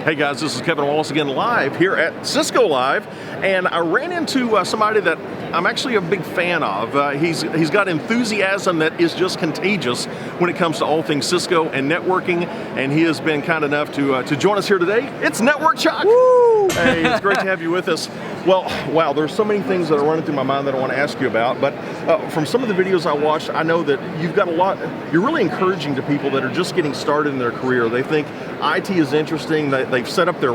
Hey guys, this is Kevin Wallace again live here at Cisco Live, and I ran into somebody that I'm actually a big fan of. He's got enthusiasm that is just contagious when it comes to all things Cisco and networking, and he has been kind enough to join us here today. It's Network Chuck! Woo! Hey, it's great to have you with us. Well, wow, there's so many things that are running through my mind that I want to ask you about, but from some of the videos I watched, I know that you've got a lot, you're really encouraging to people that are just getting started in their career. They think IT is interesting, they've set up their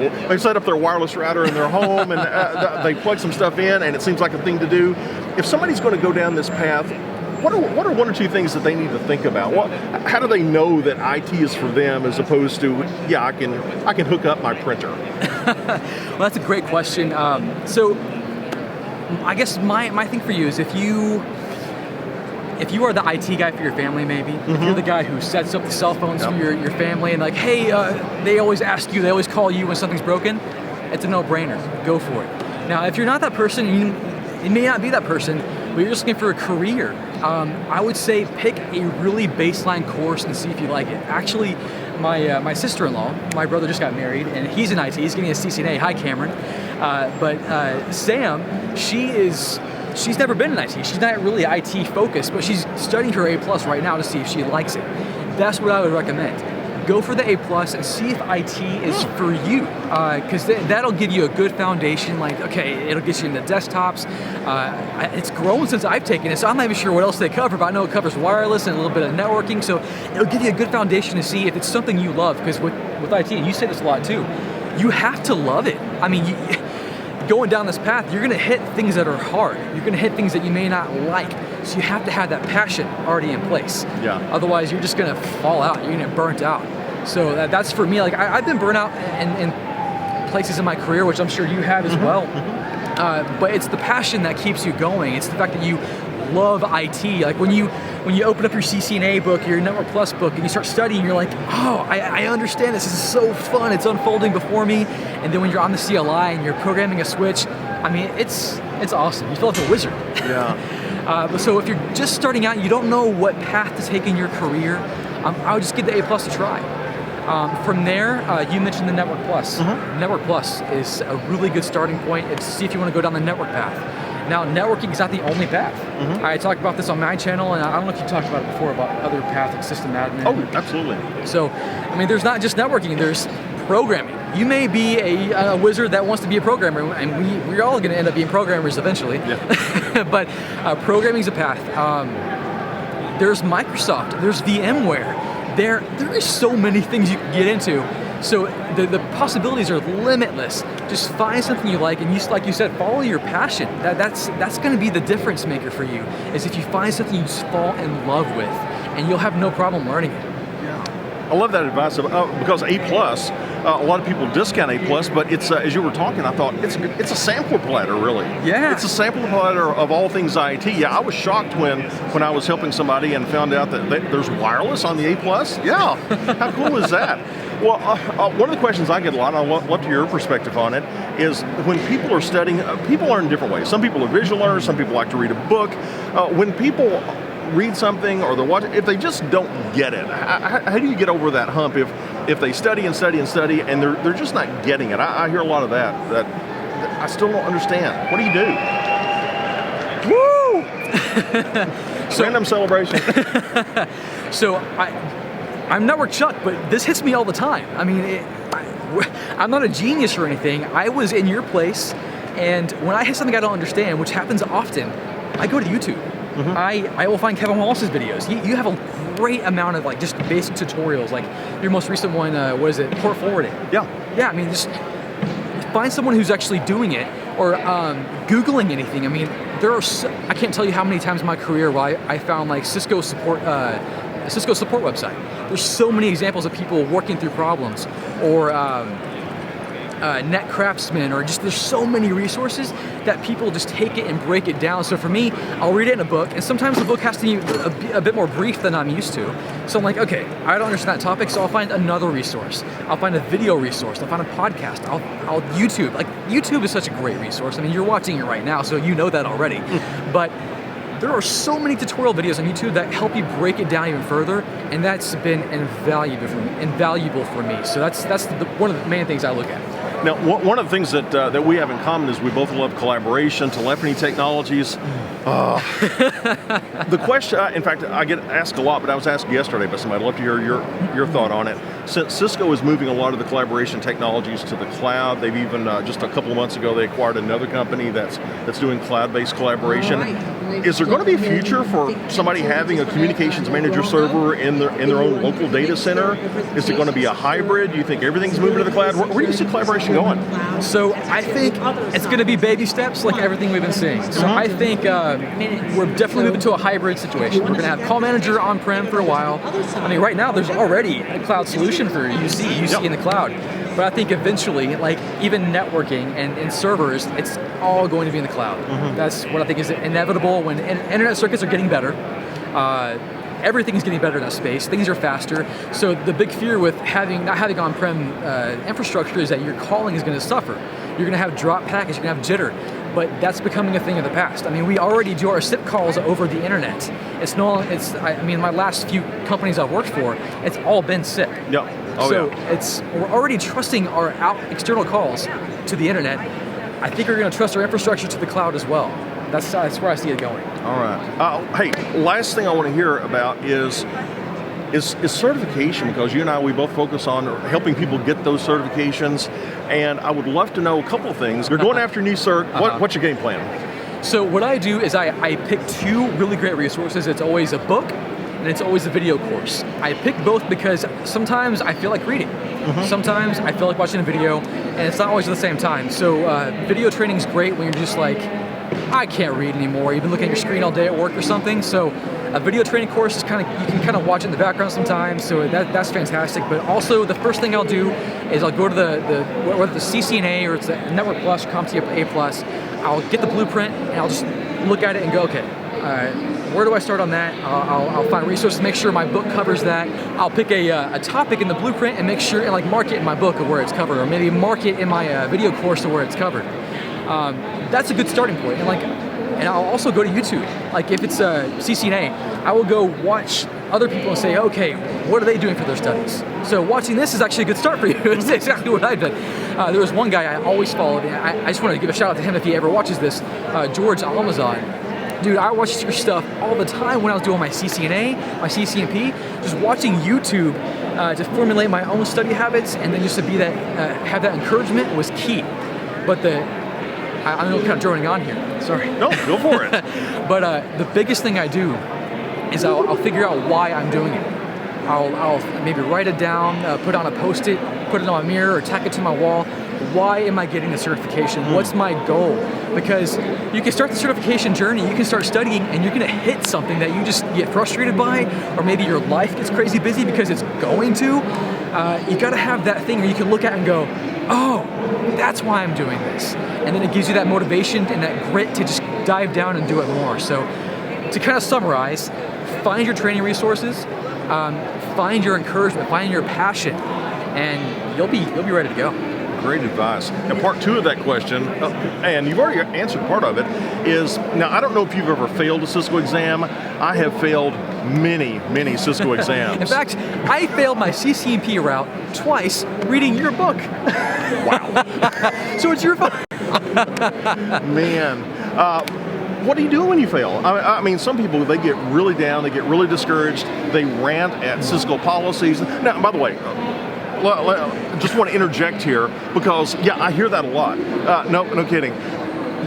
wireless router in their home, and they plug some stuff in, and it seems like a thing to do. If somebody's going to go down this path, what are one or two things that they need to think about? How do they know that IT is for them as opposed to, yeah, I can hook up my printer? Well, that's a great question. So I guess my thing for you is if you are the IT guy for your family, maybe, if you're the guy who sets up the cell phones for your family and like, hey, they always ask you, they always call you when something's broken, it's a no-brainer. Go for it. Now, if you're not that person, you may not be that person, but you're just looking for a career, I would say pick a really baseline course and see if you like it. Actually, my sister-in-law, my brother just got married, and he's in IT. He's getting a CCNA. Hi, Cameron. But Sam, she's never been in IT. She's not really IT focused, but she's studying her A+ right now to see if she likes it. That's what I would recommend. Go for the A+ and see if IT is for you, because that'll give you a good foundation. Like, okay, it'll get you into desktops. It's grown since I've taken it, so I'm not even sure what else they cover, but I know it covers wireless and a little bit of networking, so it'll give you a good foundation to see if it's something you love, because with IT, and you say this a lot too, you have to love it. I mean, going down this path, you're gonna hit things that are hard. You're gonna hit things that you may not like. So you have to have that passion already in place. Yeah. Otherwise, you're just gonna fall out. You're gonna get burnt out. So that's for me. Like I've been burnt out in places in my career, which I'm sure you have as well. But it's the passion that keeps you going. It's the fact that you love IT. Like when you open up your CCNA book, your Network Plus book, and you start studying, you're like, oh, I understand this. This is so fun. It's unfolding before me. And then when you're on the CLI and you're programming a switch, I mean, it's awesome. You feel like a wizard. Yeah. So if you're just starting out, you don't know what path to take in your career, I would just give the A+ a try. From there, you mentioned the Network Plus. Network Plus is a really good starting point. It's to see if you want to go down the network path. Now, networking is not the only path. I talked about this on my channel, and I don't know if you talked about it before, about other paths like system admin. Oh, absolutely. So, I mean, there's not just networking, there's programming. You may be a wizard that wants to be a programmer, and we're all going to end up being programmers eventually. Yeah. But programming's a path. There's Microsoft, there's VMware. There is so many things you can get into. So the possibilities are limitless. Just find something you like, and like you said, follow your passion. That's going to be the difference maker for you, is if you find something you just fall in love with, and you'll have no problem learning it. I love that advice because A+, a lot of people discount A+, but it's as you were talking, I thought it's a sampler platter, really. Yeah. It's a sampler platter of all things IT. Yeah, I was shocked when I was helping somebody and found out that there's wireless on the A+. Yeah, how cool is that? Well, one of the questions I get a lot, and I'd love to hear your perspective on it, is when people are studying, people learn in different ways. Some people are visual learners, some people like to read a book. When people read something or they're watching, if they just don't get it, how do you get over that hump if they study and study and study and they're just not getting it? I hear a lot of that I still don't understand. What do you do? Woo! Random celebration. So I'm Network Chuck, but this hits me all the time. I mean, I'm not a genius or anything. I was in your place, and when I hit something I don't understand, which happens often, I go to YouTube. I will find Kevin Wallace's videos. You have a great amount of like just basic tutorials. Like your most recent one, what is it? Port forwarding. Yeah. Yeah. I mean, just find someone who's actually doing it, or Googling anything. I mean, I can't tell you how many times in my career where I found like Cisco support website. There's so many examples of people working through problems, or Net Craftsman, or just there's so many resources that people just take it and break it down. So for me, I'll read it in a book, and sometimes the book has to be a bit more brief than I'm used to. So I'm like, okay, I don't understand that topic, so I'll find another resource. I'll find a video resource. I'll find a podcast. I'll YouTube. Like YouTube is such a great resource. I mean, you're watching it right now, so you know that already. But there are so many tutorial videos on YouTube that help you break it down even further, and that's been invaluable for me. So that's one of the main things I look at. Now, one of the things that we have in common is we both love collaboration, telephony technologies. The question, in fact, I get asked a lot, but I was asked yesterday by somebody. I'd love to hear your thought on it. Since Cisco is moving a lot of the collaboration technologies to the cloud, they've even, just a couple of months ago, they acquired another company that's doing cloud-based collaboration. Is there going to be a future for somebody having a communications manager server in their own local data center? Is it going to be a hybrid? Do you think everything's moving to the cloud? Where do you see collaboration going? So I think it's going to be baby steps like everything we've been seeing. So I think we're definitely moving to a hybrid situation. We're going to have call manager on-prem for a while. I mean, right now there's already a cloud solution for UC in the cloud. But I think eventually, like even networking and servers, it's all going to be in the cloud. That's what I think is inevitable when internet circuits are getting better. Everything's getting better in that space. Things are faster. So the big fear with not having on-prem infrastructure is that your calling is going to suffer. You're going to have drop packets, you're going to have jitter. But that's becoming a thing of the past. I mean, we already do our SIP calls over the internet. I mean, my last few companies I've worked for, it's all been SIP. Yeah. We're already trusting our external calls to the internet. I think we're going to trust our infrastructure to the cloud as well. That's where I see it going. All right. Hey, last thing I want to hear about is certification, because you and I, we both focus on helping people get those certifications, and I would love to know a couple of things. You're going after a new cert. What's your game plan? So what I do is I pick two really great resources. It's always a book, and it's always a video course. I pick both because sometimes I feel like reading. Sometimes I feel like watching a video, and it's not always at the same time. So video training is great when you're just like, I can't read anymore. You've been looking at your screen all day at work or something. So a video training course is you can kind of watch it in the background sometimes. So that's fantastic. But also the first thing I'll do is I'll go to whether the CCNA or it's the Network Plus, CompTIA A Plus. I'll get the blueprint and I'll just look at it and go, okay, where do I start on that? I'll find resources, make sure my book covers that. I'll pick a topic in the blueprint and make sure and like mark it in my book of where it's covered, or maybe mark it in my video course to where it's covered. That's a good starting point. And I'll also go to YouTube. Like if it's a CCNA, I will go watch other people and say, okay, what are they doing for their studies? So watching this is actually a good start for you. It's exactly what I've done. There was one guy I always followed, and I just wanted to give a shout out to him if he ever watches this, George Almazan. Dude, I watched your stuff all the time when I was doing my CCNA, my CCNP, just watching YouTube to formulate my own study habits, and then just to be have that encouragement was key. But I'm kind of droning on here, sorry. No, go for it. But the biggest thing I do is I'll figure out why I'm doing it. I'll maybe write it down, put on a Post-it, put it on my mirror, or tack it to my wall. Why am I getting the certification? What's my goal? Because you can start the certification journey, you can start studying, and you're gonna hit something that you just get frustrated by, or maybe your life gets crazy busy because it's going to. You gotta have that thing where you can look at and go, oh, that's why I'm doing this. And then it gives you that motivation and that grit to just dive down and do it more. So to kind of summarize, find your training resources, find your encouragement, find your passion, and you'll be ready to go. Great advice. Now, part two of that question, and you've already answered part of it, is, now I don't know if you've ever failed a Cisco exam. I have failed many Cisco exams. In fact, I failed my CCNP route twice reading your book. Wow. So it's your fault. Man. What do you do when you fail? I mean, some people, they get really down, they get really discouraged, they rant at Cisco policies. Now, by the way, I just want to interject here because, yeah, I hear that a lot. No kidding.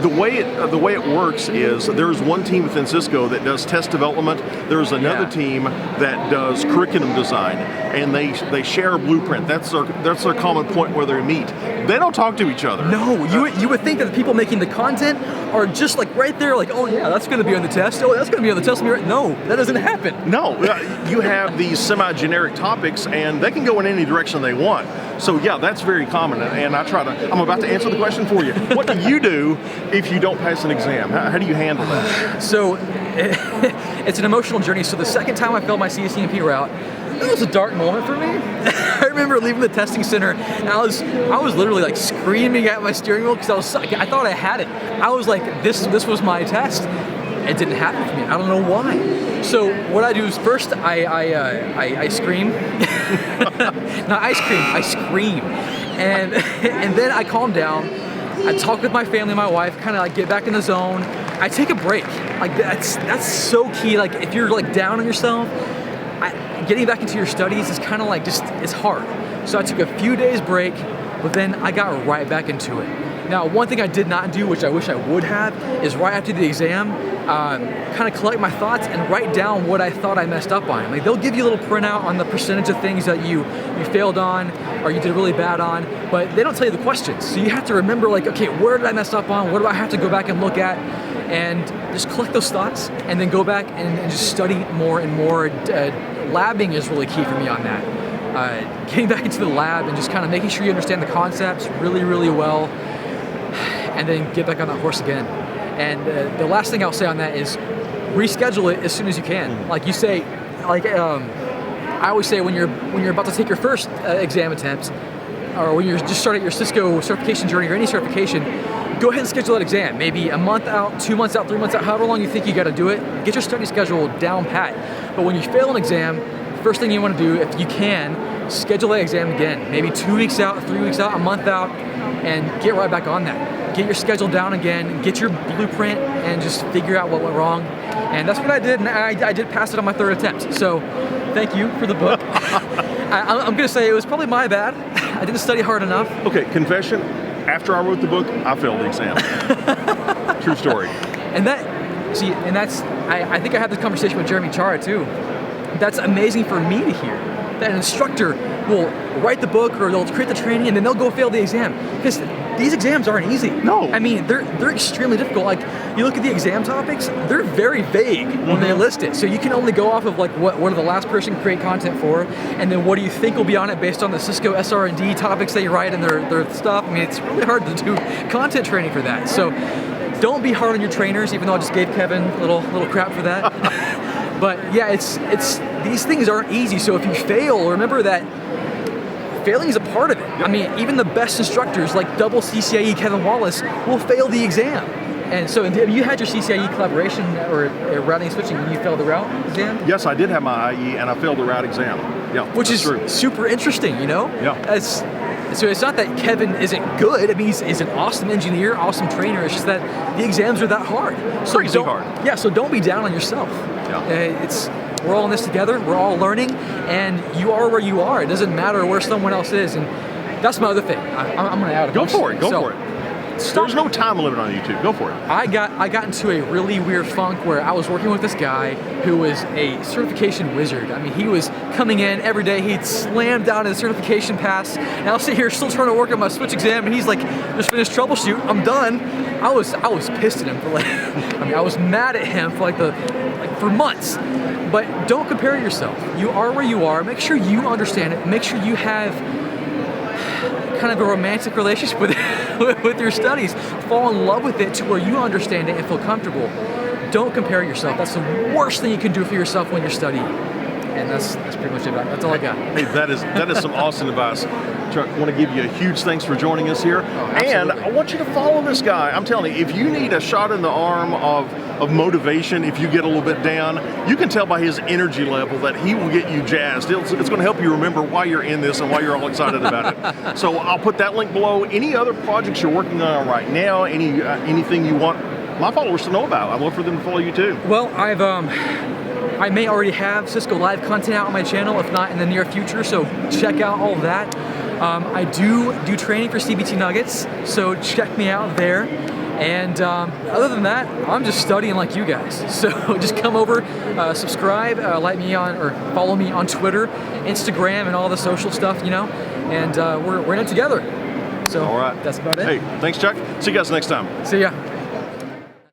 The way it works is there's one team within Cisco that does test development. There's another team that does curriculum design, and they share a blueprint. That's their common point where they meet. They don't talk to each other. No, you would think that the people making the content are just like right there, like, oh yeah, that's going to be on the test. Oh, that's going to be on the test. No, that doesn't happen. No, you have these semi-generic topics, and they can go in any direction they want. So yeah, that's very common, and I'm about to answer the question for you. What do you do if you don't pass an exam? How do you handle that? So it's an emotional journey. So the second time I failed my CCNP route, it was a dark moment for me. I remember leaving the testing center, and I was literally like screaming at my steering wheel because I thought I had it. I was like, this was my test. it didn't happen for me. I don't know why. So what I do is first I scream, not ice cream, I scream, and and then I calm down. I talk with my family, my wife, kind of like get back in the zone. I take a break. Like that's so key. Like if you're like down on yourself, getting back into your studies is kind of like it's hard. So I took a few days break, but then I got right back into it. Now, one thing I did not do, which I wish I would have, is right after the exam, kind of collect my thoughts and write down what I thought I messed up on. Like they'll give you a little printout on the percentage of things that you failed on or you did really bad on, but they don't tell you the questions. So you have to remember, like, okay, where did I mess up on? What do I have to go back and look at? And just collect those thoughts and then go back and just study more and more. Labbing is really key for me on that. Getting back into the lab and just kind of making sure you understand the concepts really, really well, and then get back on that horse again. And the last thing I'll say on that is reschedule it as soon as you can. Like you say, like I always say when you're about to take your first exam attempt, or when you're just starting your Cisco certification journey or any certification, go ahead and schedule that exam. Maybe a month out, 2 months out, 3 months out, however long you think you got to do it. Get your study schedule down pat. But when you fail an exam, first thing you want to do, if you can, schedule that exam again. Maybe 2 weeks out, 3 weeks out, a month out, and get right back on that. Get your schedule down again, get your blueprint, and just figure out what went wrong. And that's what I did, and I did pass it on my third attempt. So thank you for the book. I'm going to say it was probably my bad. I didn't study hard enough. Okay, confession. After I wrote the book, I failed the exam. True story. And that's I think I had this conversation with Jeremy Chara too. That's amazing for me to hear. That an instructor will write the book or they'll create the training and then they'll go fail the exam. Because these exams aren't easy. No. I mean, they're extremely difficult. Like, you look at the exam topics, they're very vague when they list it. So you can only go off of like what did the last person create content for, and then what do you think will be on it based on the Cisco SR&D topics they write and their stuff. I mean, it's really hard to do content training for that. So don't be hard on your trainers, even though I just gave Kevin a little crap for that. But yeah, it's these things aren't easy. So if you fail, remember that failing is a part of it. I mean, even the best instructors, like double CCIE Kevin Wallace, will fail the exam. And so you had your CCIE collaboration or routing and switching when you failed the route exam? Yes, I did have my IE and I failed the route exam. Yeah, which is true. Super interesting, you know? Yeah. So it's not that Kevin isn't good. I mean, he's an awesome engineer, awesome trainer. It's just that the exams are that hard. So Crazy hard. Yeah, so don't be down on yourself. Yeah. We're all in this together. We're all learning, and you are where you are. It doesn't matter where someone else is, and that's my other thing. I'm going to add a bunch. Go for it. There's no time limit on YouTube. Go for it. I got into a really weird funk where I was working with this guy who was a certification wizard. I mean, he was coming in every day. He'd slam down his certification pass, and I'll sit here still trying to work on my switch exam, and he's like, "Just finished troubleshoot. I'm done." I was pissed at him for I was mad at him for for months. But don't compare yourself. You are where you are. Make sure you understand it. Make sure you have kind of a romantic relationship with your studies. Fall in love with it to where you understand it and feel comfortable. Don't compare yourself. That's the worst thing you can do for yourself when you're studying. And that's pretty much it. That's all I got. Hey, that is some awesome advice. Chuck, I want to give you a huge thanks for joining us here. And I want you to follow this guy. I'm telling you, if you need a shot in the arm of motivation, if you get a little bit down, you can tell by his energy level that he will get you jazzed. It's going to help you remember why you're in this and why you're all excited about it. So I'll put that link below. Any other projects you're working on right now, anything you want my followers to know about, I'd love for them to follow you too. Well, I may already have Cisco Live content out on my channel, if not in the near future, so check out all of that. I do training for CBT Nuggets, so check me out there. And other than that, I'm just studying like you guys. So just come over, subscribe, like me on, or follow me on Twitter, Instagram, and all the social stuff, you know, and we're in it together. So all right. That's about it. Hey, thanks, Chuck. See you guys next time. See ya.